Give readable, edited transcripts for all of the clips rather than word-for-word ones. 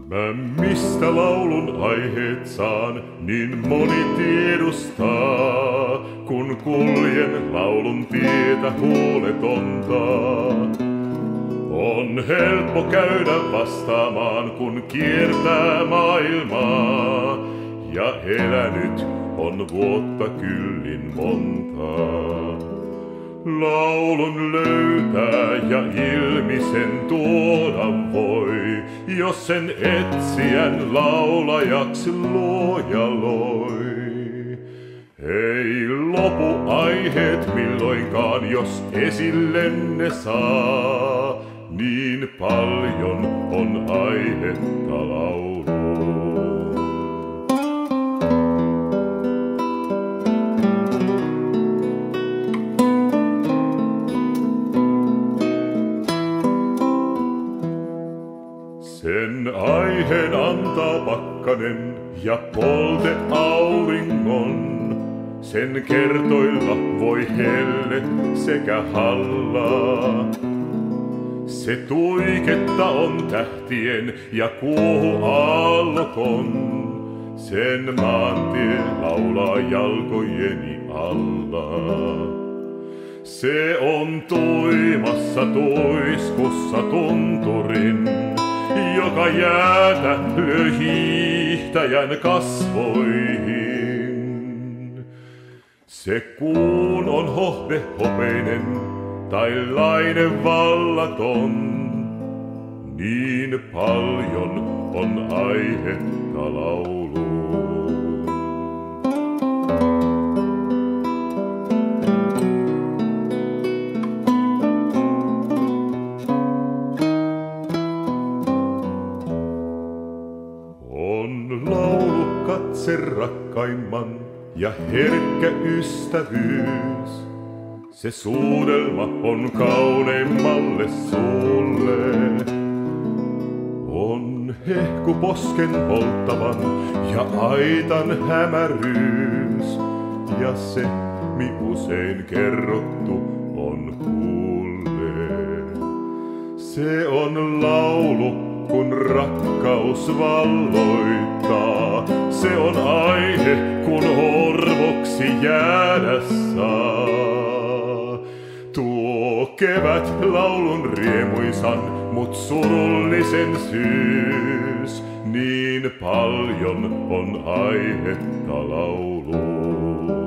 Mä mistä laulun aiheet saan, niin moni tiedustaa, kun kuljen laulun tietä huuletonta. On helppo käydä vastaamaan, kun kiertää maailmaa, ja elänyt on vuotta kyllin monta. Laulun löytää ja ilmi sen tuoda voi, jos sen etsijän laulajaksi luoja loi. Ei lopu aiheet milloinkaan, jos esille ne saa, niin paljon on aihetta lauluun. Sen aiheen antaa pakkanen ja polte auringon. Sen kertoilla voi helle sekä halla. Se tuiketta on tähtien ja kuohu aallokon. Sen maantie laulaa jalkojeni alla. Se on tuimassa tuiskussa tunturin, joka jäätä lyö hiihtäjän kasvoihin. Se kuun on hohde hopeinen tai laine vallaton, niin paljon on aihetta lauluun. On laulu katse rakkaimman ja herkkä ystävyys. Se suudelma on kauneimmalle suulle. On hehku posken polttavan ja aitan hämäryys. Ja se, mi usein kerrottu on kuulle. Se on laulu, kun rakkaus valloittaa. Se on aihe, kun orvoksi jäädä saa. Tuo kevät laulun riemuisan, mut surullisen syys. Niin paljon on aihetta lauluun.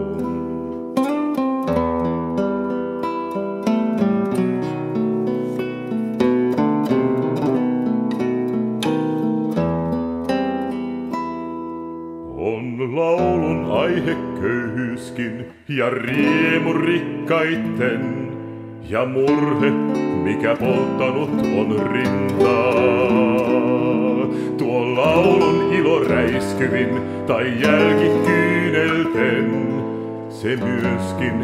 On laulun aihe köyhyyskin ja riemu rikkaitten, ja murhe, mikä polttanut on rintaa. Tuo laulun ilo räiskyvin tai jälki kyynelten, se myöskin,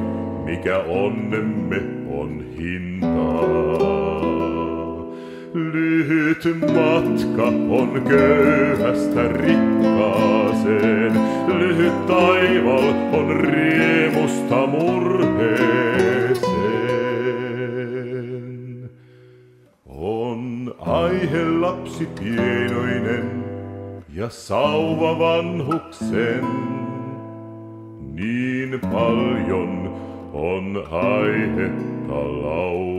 mikä onnemme on hintaa. Lyhyt matka on köyhästä rikkaaseen, lyhyt taival on riemusta murheeseen. On aihe lapsi pienoinen ja sauva vanhuksen, niin paljon on aihetta laulaa.